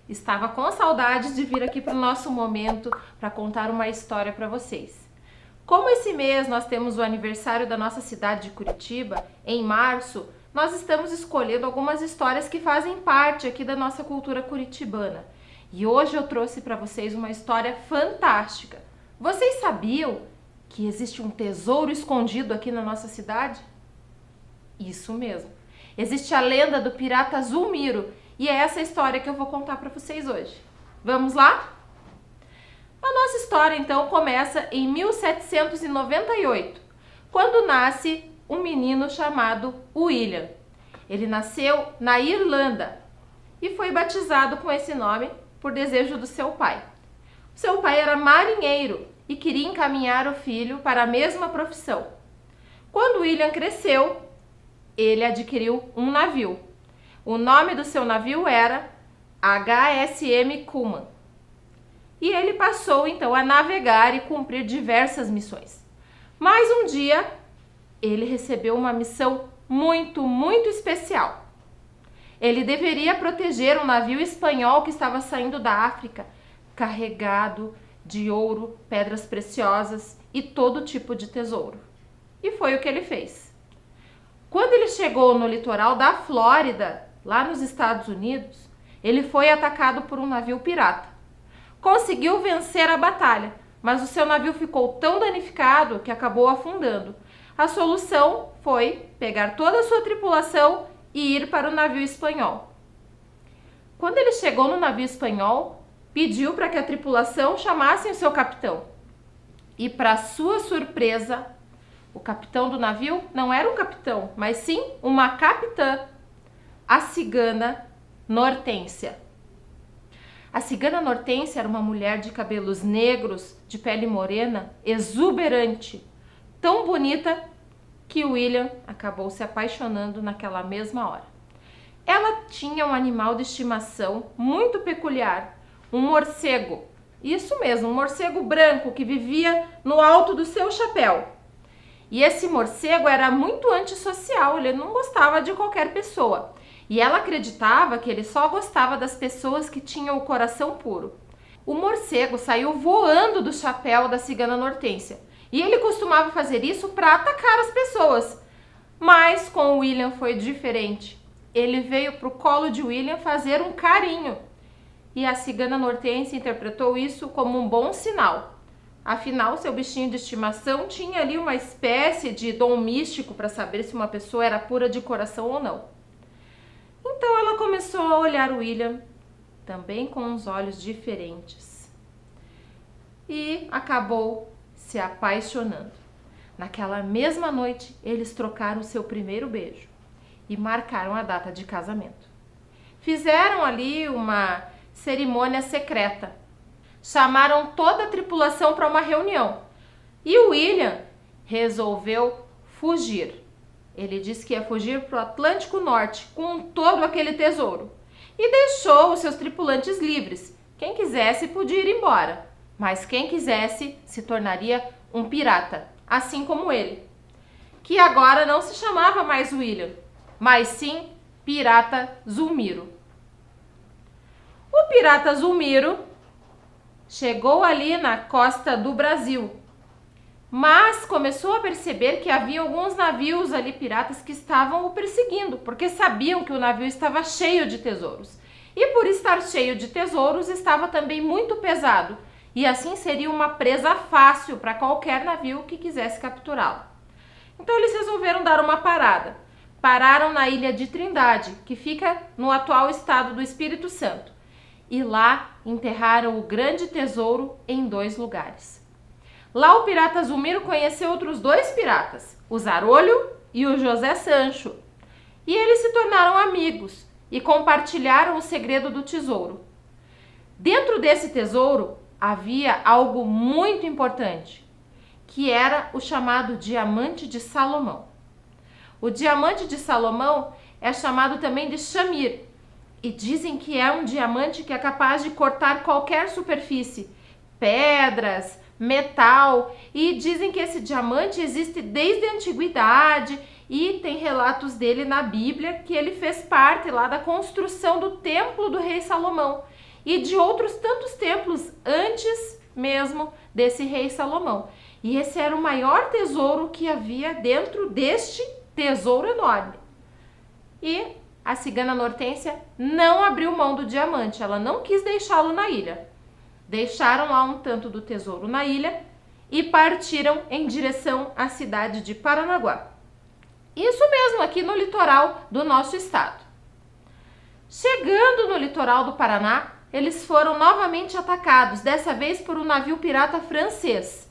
Estava com saudades de vir aqui para o nosso momento para contar uma história para vocês. Como esse mês nós temos o aniversário da nossa cidade de Curitiba, em março, nós estamos escolhendo algumas histórias que fazem parte aqui da nossa cultura curitibana. E hoje eu trouxe para vocês uma história fantástica. Vocês sabiam que existe um tesouro escondido aqui na nossa cidade? Isso mesmo. Existe a lenda do pirata Zulmiro e é essa história que eu vou contar para vocês hoje. Vamos lá? A nossa história então começa em 1798, quando nasce um menino chamado William. Ele nasceu na Irlanda e foi batizado com esse nome por desejo do seu pai. Seu pai era marinheiro e queria encaminhar o filho para a mesma profissão. Quando William cresceu, ele adquiriu um navio. O nome do seu navio era HSM Cuman. E ele passou então a navegar e cumprir diversas missões. Mas um dia, ele recebeu uma missão muito especial. Ele deveria proteger um navio espanhol que estava saindo da África, carregado de ouro, pedras preciosas e todo tipo de tesouro. E foi o que ele fez. Quando ele chegou no litoral da Flórida, lá nos Estados Unidos, ele foi atacado por um navio pirata. Conseguiu vencer a batalha, mas o seu navio ficou tão danificado que acabou afundando. A solução foi pegar toda a sua tripulação e ir para o navio espanhol. Quando ele chegou no navio espanhol, pediu para que a tripulação chamasse o seu capitão. E para sua surpresa, o capitão do navio não era um capitão, mas sim uma capitã, a cigana Nortência. A cigana Nortência era uma mulher de cabelos negros, de pele morena, exuberante, tão bonita que William acabou se apaixonando naquela mesma hora. Ela tinha um animal de estimação muito peculiar, um morcego. Isso mesmo, um morcego branco que vivia no alto do seu chapéu. E esse morcego era muito antissocial, ele não gostava de qualquer pessoa. E ela acreditava que ele só gostava das pessoas que tinham o coração puro. O morcego saiu voando do chapéu da cigana Nortência. E ele costumava fazer isso para atacar as pessoas. Mas com o William foi diferente. Ele veio para o colo de William fazer um carinho. E a cigana Nortência interpretou isso como um bom sinal. Afinal, seu bichinho de estimação tinha ali uma espécie de dom místico para saber se uma pessoa era pura de coração ou não. Então ela começou a olhar o William, também com uns olhos diferentes. E acabou se apaixonando. Naquela mesma noite, eles trocaram seu primeiro beijo e marcaram a data de casamento. Fizeram ali uma cerimônia secreta. Chamaram toda a tripulação para uma reunião. E o William resolveu fugir. Ele disse que ia fugir para o Atlântico Norte com todo aquele tesouro. E deixou os seus tripulantes livres. Quem quisesse podia ir embora. Mas quem quisesse se tornaria um pirata, assim como ele. Que agora não se chamava mais William, mas sim Pirata Zulmiro. O Pirata Zulmiro chegou ali na costa do Brasil, mas começou a perceber que havia alguns navios ali piratas que estavam o perseguindo, porque sabiam que o navio estava cheio de tesouros. E por estar cheio de tesouros, estava também muito pesado, e assim seria uma presa fácil para qualquer navio que quisesse capturá-lo. Então eles resolveram dar uma parada. Pararam na ilha de Trindade, que fica no atual estado do Espírito Santo. E lá enterraram o grande tesouro em 2 lugares. Lá o pirata Zulmiro conheceu outros 2 piratas, o Zarolho e o José Sancho. E eles se tornaram amigos e compartilharam o segredo do tesouro. Dentro desse tesouro havia algo muito importante, que era o chamado Diamante de Salomão. O Diamante de Salomão é chamado também de Chamir, e dizem que é um diamante que é capaz de cortar qualquer superfície, pedras, metal, e dizem que esse diamante existe desde a antiguidade e tem relatos dele na Bíblia que ele fez parte lá da construção do templo do rei Salomão. e de outros tantos templos antes mesmo desse rei Salomão. E esse era o maior tesouro que havia dentro deste tesouro enorme. E a cigana Nortência não abriu mão do diamante, ela não quis deixá-lo na ilha. Deixaram lá um tanto do tesouro na ilha e partiram em direção à cidade de Paranaguá. Isso mesmo, aqui no litoral do nosso estado. Chegando no litoral do Paraná, eles foram novamente atacados, dessa vez por um navio pirata francês.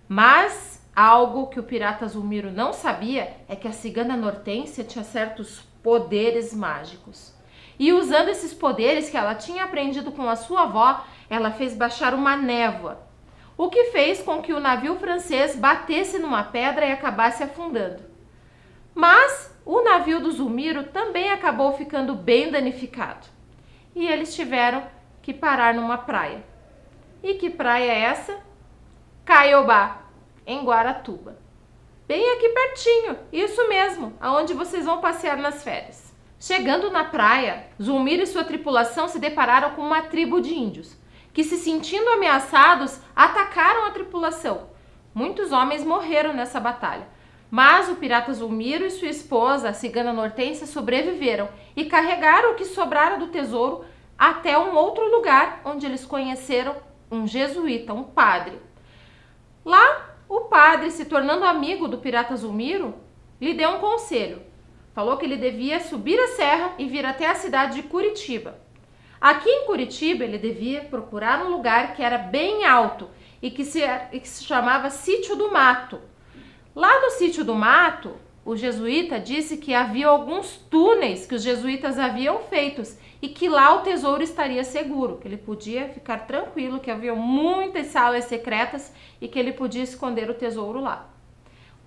Mas algo que o pirata Zulmiro não sabia é que a cigana Nortência tinha certos poderes mágicos. E usando esses poderes que ela tinha aprendido com a sua avó, ela fez baixar uma névoa, o que fez com que o navio francês batesse numa pedra e acabasse afundando. Mas o navio do Zulmiro também acabou ficando bem danificado. E eles tiveram que parar numa praia. E que praia é essa? Caiobá, em Guaratuba. Bem aqui pertinho, isso mesmo, aonde vocês vão passear nas férias. Chegando na praia, Zulmiro e sua tripulação se depararam com uma tribo de índios, que, se sentindo ameaçados, atacaram a tripulação. Muitos homens morreram nessa batalha, mas o pirata Zulmiro e sua esposa, a cigana Nortência, sobreviveram e carregaram o que sobrara do tesouro até um outro lugar, onde eles conheceram um jesuíta, um padre. Lá, o padre, se tornando amigo do pirata Zulmiro, lhe deu um conselho. Falou que ele devia subir a serra e vir até a cidade de Curitiba. Aqui em Curitiba, ele devia procurar um lugar que era bem alto e que se chamava Sítio do Mato. Lá no Sítio do Mato, o jesuíta disse que havia alguns túneis que os jesuítas haviam feitos e que lá o tesouro estaria seguro, que ele podia ficar tranquilo, que havia muitas salas secretas e que ele podia esconder o tesouro lá.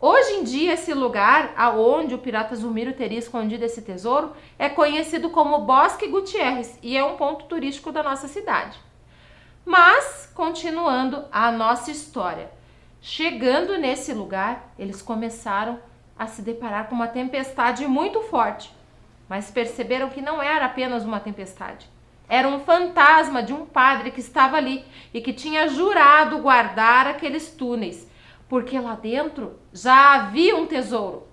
Hoje em dia, esse lugar aonde o pirata Zulmiro teria escondido esse tesouro é conhecido como Bosque Gutierrez e é um ponto turístico da nossa cidade. Mas, continuando a nossa história, chegando nesse lugar, eles começaram a se deparar com uma tempestade muito forte, mas perceberam que não era apenas uma tempestade. Era um fantasma de um padre que estava ali e que tinha jurado guardar aqueles túneis, porque lá dentro já havia um tesouro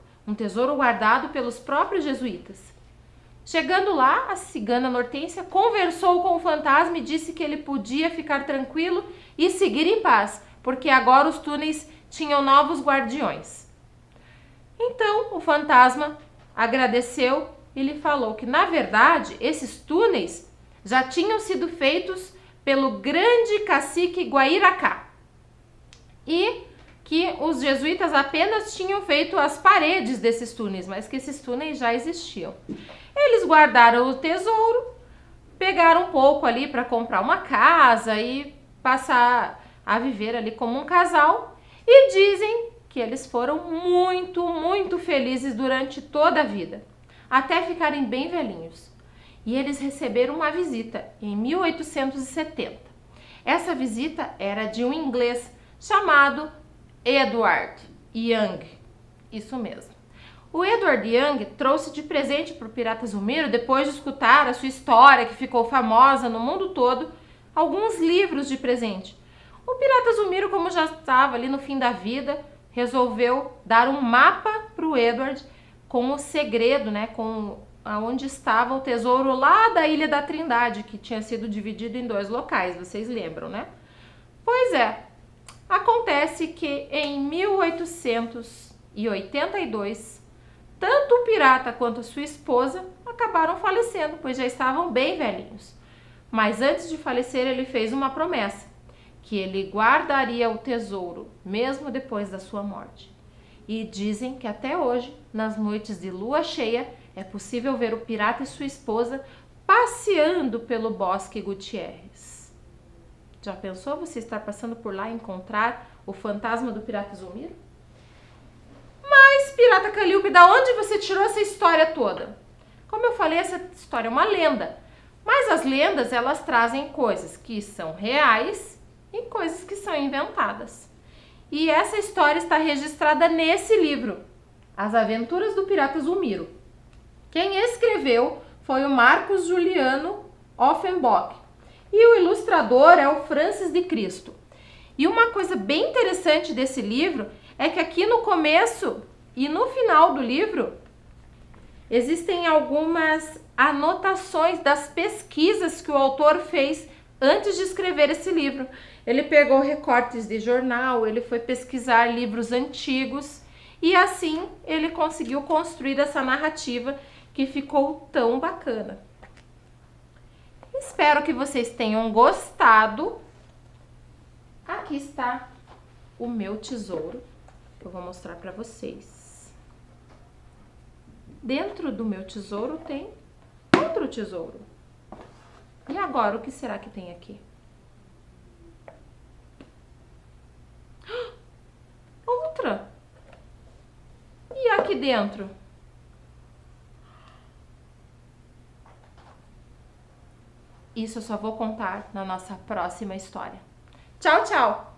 guardado pelos próprios jesuítas. Chegando lá, a cigana Nortência conversou com o fantasma e disse que ele podia ficar tranquilo e seguir em paz, porque agora os túneis tinham novos guardiões. Então, o fantasma agradeceu e lhe falou que, na verdade, esses túneis já tinham sido feitos pelo grande cacique Guairacá e que os jesuítas apenas tinham feito as paredes desses túneis, mas que esses túneis já existiam. Eles guardaram o tesouro, pegaram um pouco ali para comprar uma casa e passar a viver ali como um casal, e dizem que eles foram muito, muito felizes durante toda a vida, até ficarem bem velhinhos. E eles receberam uma visita em 1870. Essa visita era de um inglês chamado Edward Young, isso mesmo. O Edward Young trouxe de presente para o pirata Zulmiro, depois de escutar a sua história, que ficou famosa no mundo todo, alguns livros de presente. O pirata Zulmiro, como já estava ali no fim da vida, resolveu dar um mapa para o Edward com o segredo, né, com aonde estava o tesouro lá da Ilha da Trindade, que tinha sido dividido em 2 locais, vocês lembram, né? Pois é. Acontece que em 1882, tanto o pirata quanto a sua esposa acabaram falecendo, pois já estavam bem velhinhos. Mas antes de falecer, ele fez uma promessa, que ele guardaria o tesouro, mesmo depois da sua morte. E dizem que até hoje, nas noites de lua cheia, é possível ver o pirata e sua esposa passeando pelo Bosque Gutierrez. Já pensou você estar passando por lá e encontrar o fantasma do pirata Zulmiro? Mas, pirata Calíope, da onde você tirou essa história toda? Como eu falei, essa história é uma lenda. Mas as lendas, elas trazem coisas que são reais e coisas que são inventadas. E essa história está registrada nesse livro, As Aventuras do Pirata Zulmiro. Quem escreveu foi o Marcos Juliano Offenbock. e o ilustrador é o Francis de Cristo. E uma coisa bem interessante desse livro é que aqui no começo e no final do livro existem algumas anotações das pesquisas que o autor fez antes de escrever esse livro. Ele pegou recortes de jornal, ele foi pesquisar livros antigos e assim ele conseguiu construir essa narrativa que ficou tão bacana. Espero que vocês tenham gostado. Aqui está o meu tesouro, que eu vou mostrar para vocês. Dentro do meu tesouro tem outro tesouro. E agora, o que será que tem aqui? Outra! E aqui dentro? Isso eu só vou contar na nossa próxima história. Tchau, tchau!